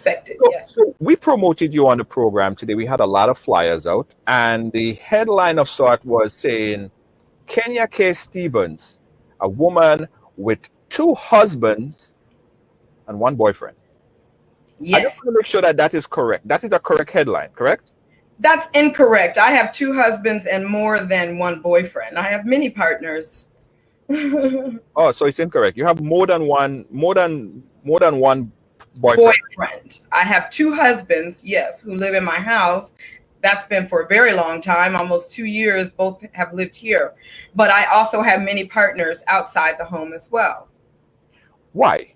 Expected, So, yes. so we promoted you on the program today. We had a lot of flyers out, and the headline of sort was saying Kenya K. Stevens, a woman with two husbands and one boyfriend. I just Yes. want to make sure that that is correct. That is a correct headline, correct? That's incorrect. I have two husbands and more than one boyfriend. I have many partners. Oh, so it's incorrect. You have more than one boyfriend. Boyfriend. I have two husbands, yes, who live in my house. That's been for a very long time, almost 2 years. Both have lived here. But I also have many partners outside the home as well. Why?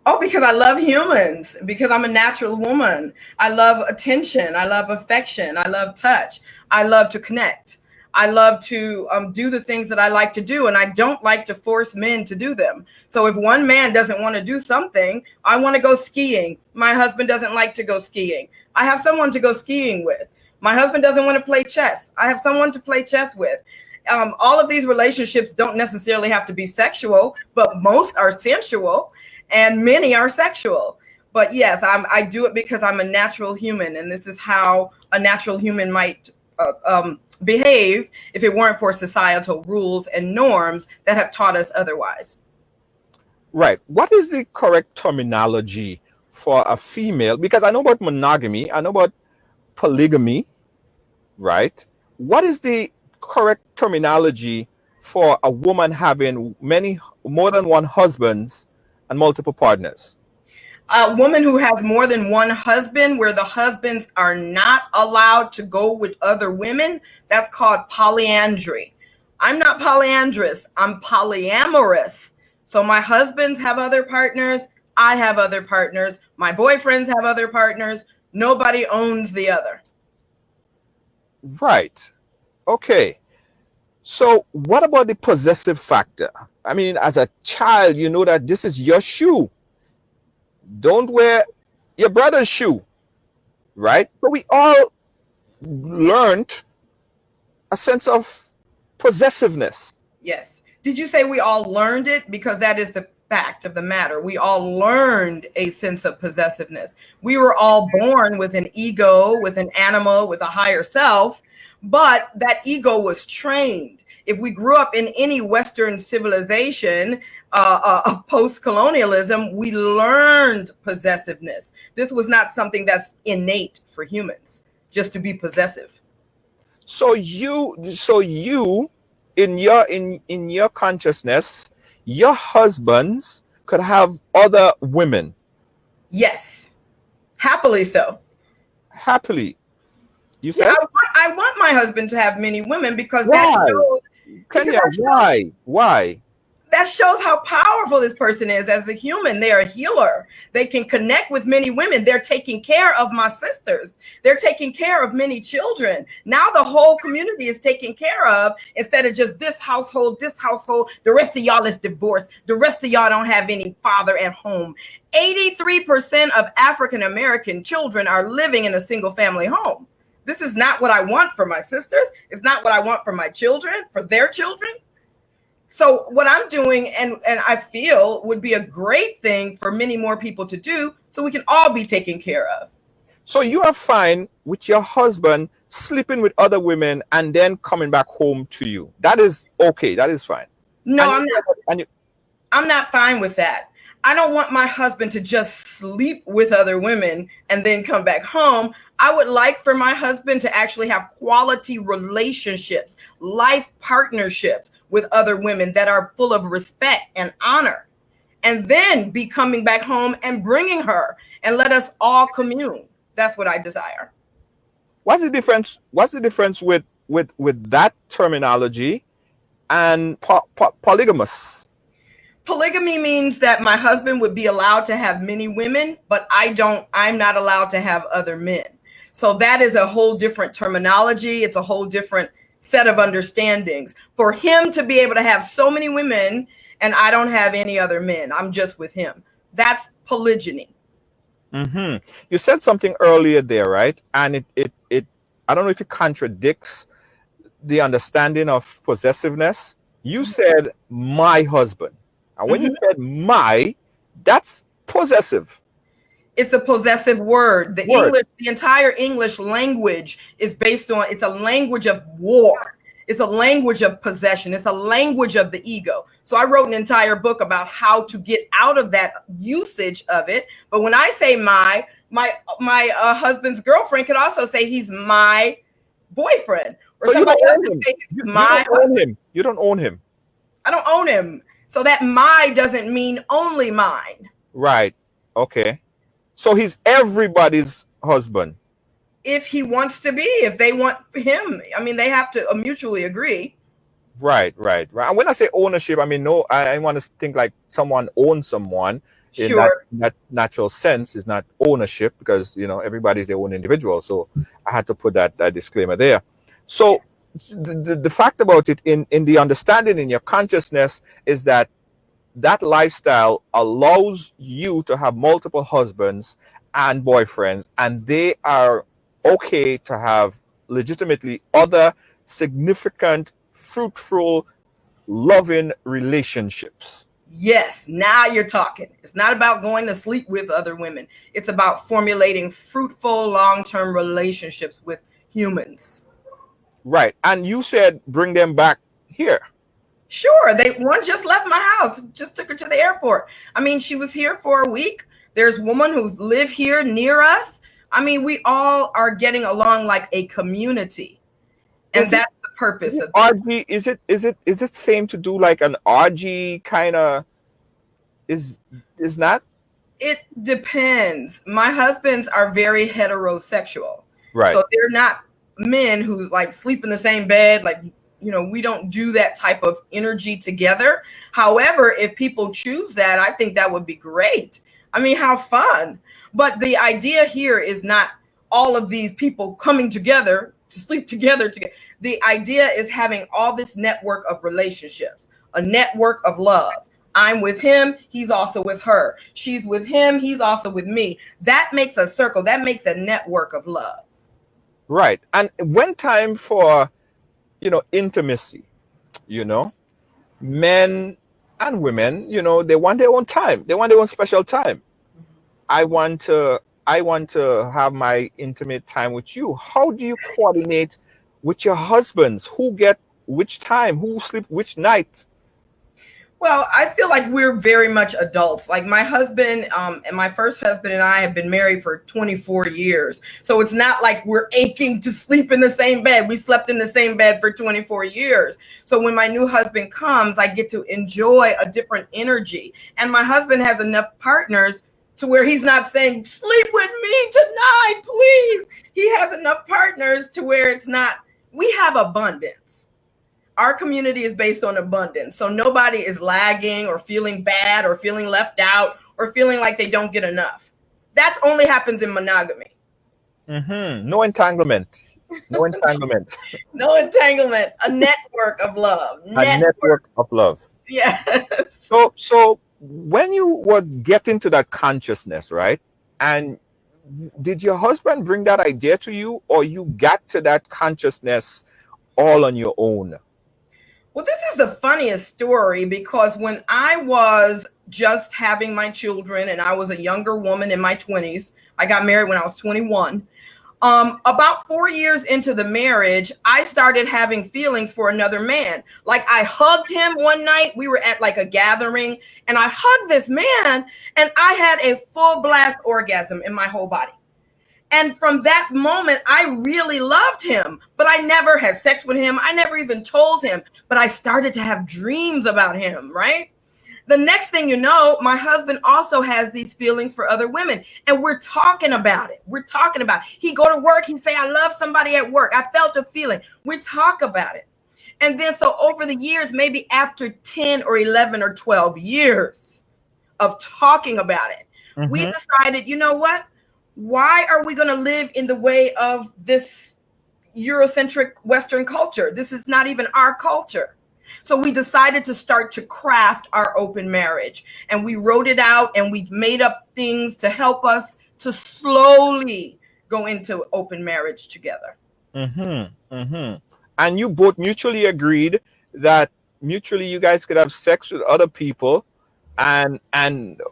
Oh, because I love humans, because I'm a natural woman. I love attention. I love affection. I love touch. I love to connect. I love to do the things that I like to do, and I don't like to force men to do them. So if one man doesn't want to do something, I want to go skiing. My husband doesn't like to go skiing. I have someone to go skiing with. My husband doesn't want to play chess. I have someone to play chess with. All of these relationships don't necessarily have to be sexual, but most are sensual and many are sexual. But yes, I do it because I'm a natural human, and this is how a natural human might behave if it weren't for societal rules and norms that have taught us otherwise. Right. What is the correct terminology for a female? Because I know about monogamy, I know about polygamy, right? What is the correct terminology for a woman having more than one husbands and multiple partners? A woman who has more than one husband, where the husbands are not allowed to go with other women, that's called polyandry. I'm not polyandrous, I'm polyamorous. So my husbands have other partners, I have other partners, my boyfriends have other partners, nobody owns the other. Right. Okay. So what about the possessive factor? I mean, as a child, you know that this is your shoe. Don't wear your brother's shoe, right? So we all learned a sense of possessiveness. Yes. Did you say we all learned it? Because that is the fact of the matter. We all learned a sense of possessiveness. We were all born with an ego, with an anima, with a higher self, but that ego was trained. If we grew up in any Western civilization, post-colonialism, we learned possessiveness. This was not something that's innate for humans, just to be possessive. So you in your consciousness, your husbands could have other women Yes, happily so. happily. You Yeah, said I want my husband to have many women because why? because Kenya, why? Why? that shows how powerful this person is as a human. They're a healer. They can connect with many women. They're taking care of my sisters. They're taking care of many children. Now the whole community is taken care of instead of just this household, the rest of y'all is divorced. The rest of y'all don't have any father at home. 83% of African American children are living in a single family home. This is not what I want for my sisters. It's not what I want for my children, for their children. So what I'm doing and I feel would be a great thing for many more people to do so we can all be taken care of. So you are fine with your husband sleeping with other women and then coming back home to you. That is okay. That is fine. No, And I'm not fine with that. I don't want my husband to just sleep with other women and then come back home. I would like for my husband to actually have quality relationships, life partnerships with other women that are full of respect and honor, and then be coming back home and bringing her and let us all commune. That's what I desire. what's the difference? What's the difference with that terminology and polygamous? Polygamy means that my husband would be allowed to have many women, but I'm not allowed to have other men. So that is a whole different terminology. It's a whole different set of understandings. For him to be able to have so many women and I don't have any other men, I'm just with him. That's polygyny. Hmm. You said something earlier there, right? And it I don't know if it contradicts the understanding of possessiveness. You said my husband. And when you said my, that's possessive. It's a possessive word. The entire English language is based on, it's a language of war. It's a language of possession. It's a language of the ego. So I wrote an entire book about how to get out of that usage of it. But when I say my husband's girlfriend could also say he's my boyfriend, or So somebody else could say it's my husband. You don't own him. I don't own him. So that my doesn't mean only mine. Right. Okay. So he's everybody's husband. If he wants to be, if they want him, I mean, they have to mutually agree. Right. And when I say ownership, I mean, no, I want to think like someone owns someone. Sure. In that natural sense is not ownership, because, you know, everybody's their own individual. So I had to put that disclaimer there. So the fact about it in the understanding in your consciousness is that lifestyle allows you to have multiple husbands and boyfriends, and they are okay to have legitimately other significant, fruitful, loving relationships. Yes, now you're talking. It's not about going to sleep with other women. It's about formulating fruitful, long-term relationships with humans. Right. And you said bring them back here. Sure. One just left my house, just took her to the airport. I mean, she was here for a week. There's a woman who's live here near us. I mean, we all are getting along like a community. And that's the purpose of RG. Is it same to do like an RG kind of is not? It depends. My husbands are very heterosexual. Right. So they're not men who like sleep in the same bed. Like, you know, we don't do that type of energy together. However, if people choose that, I think that would be great. I mean, how fun. But the idea here is not all of these people coming together to sleep together. The idea is having all this network of relationships, a network of love. I'm with him, he's also with her. She's with him, he's also with me. That makes a circle. That makes a network of love. Right. And when time for, you know, intimacy, you know, men and women, you know, they want their own time. They want their own special time. I want to have my intimate time with you. How do you coordinate with your husbands? Who get which time? Who sleep which night? Well, I feel like we're very much adults. Like my husband and my first husband and I have been married for 24 years. So it's not like we're aching to sleep in the same bed. We slept in the same bed for 24 years. So when my new husband comes, I get to enjoy a different energy. And my husband has enough partners to where he's not saying, sleep with me tonight, please. He has enough partners to where it's not, we have abundance. Our community is based on abundance. So nobody is lagging or feeling bad or feeling left out or feeling like they don't get enough. That only happens in monogamy. Mm-hmm. No entanglement. No entanglement. No entanglement. A network of love. A network of love. Yes. So when you would get into that consciousness, right? And did your husband bring that idea to you, or you got to that consciousness all on your own? Well, this is the funniest story, because when I was just having my children and I was a younger woman in my 20s, I got married when I was 21. About 4 years into the marriage, I started having feelings for another man. Like I hugged him one night. We were at like a gathering and I hugged this man and I had a full blast orgasm in my whole body. And from that moment, I really loved him, but I never had sex with him. I never even told him, but I started to have dreams about him, right? The next thing you know, my husband also has these feelings for other women, and we're talking about it. We're talking about it. He go to work, he say, I love somebody at work. I felt a feeling. We talk about it. And then so over the years, maybe after 10 or 11 or 12 years of talking about it, we decided, you know what? Why are we going to live in the way of this Eurocentric Western culture? This is not even our culture. So we decided to start to craft our open marriage, and we wrote it out and we made up things to help us to slowly go into open marriage together. And you both mutually agreed that mutually you guys could have sex with other people and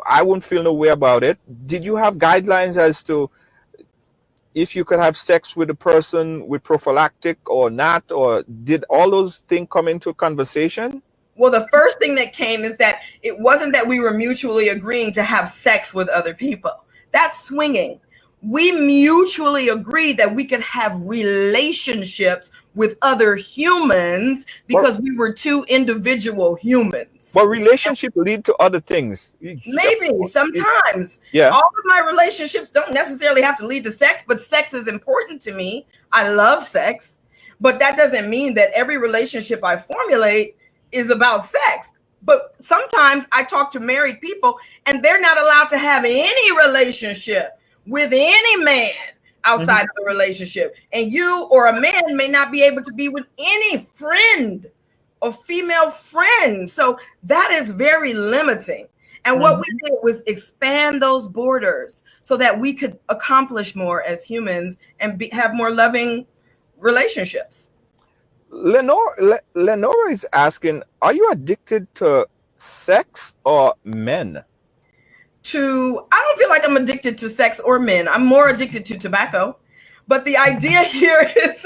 I wouldn't feel no way about it. Did you have guidelines as to if you could have sex with a person with prophylactic or not, or did all those things come into conversation? Well, the first thing that came is that it wasn't that we were mutually agreeing to have sex with other people. That's swinging. We mutually agreed that we could have relationships with other humans because we were two individual humans. But relationship lead to other things. Maybe sometimes. Yeah. All of my relationships don't necessarily have to lead to sex, but sex is important to me. I love sex, but that doesn't mean that every relationship I formulate is about sex. But sometimes I talk to married people and they're not allowed to have any relationship with any man outside of the relationship. And you or a man may not be able to be with any friend or female friend. So that is very limiting. And what we did was expand those borders so that we could accomplish more as humans and have more loving relationships. Lenora is asking, are you addicted to sex or men? I don't feel like I'm addicted to sex or men. I'm more addicted to tobacco. But the idea here is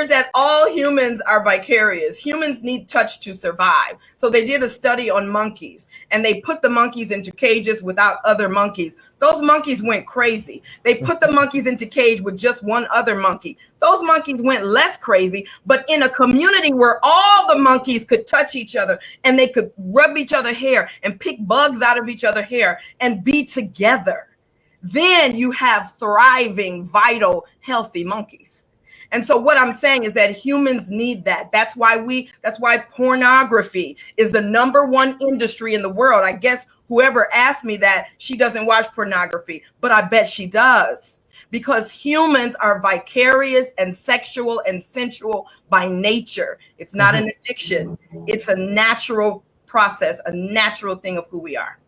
that all humans are vicarious. Humans need touch to survive. So they did a study on monkeys and they put the monkeys into cages without other monkeys. Those monkeys went crazy. They put the monkeys into cage with just one other monkey. Those monkeys went less crazy, but in a community where all the monkeys could touch each other and they could rub each other's hair and pick bugs out of each other's hair and be together, then you have thriving, vital, healthy monkeys. And so what I'm saying is that humans need that. That's why pornography is the #1 industry in the world. I guess whoever asked me that, she doesn't watch pornography, but I bet she does. Because humans are vicarious and sexual and sensual by nature. It's not an addiction. It's a natural process, a natural thing of who we are.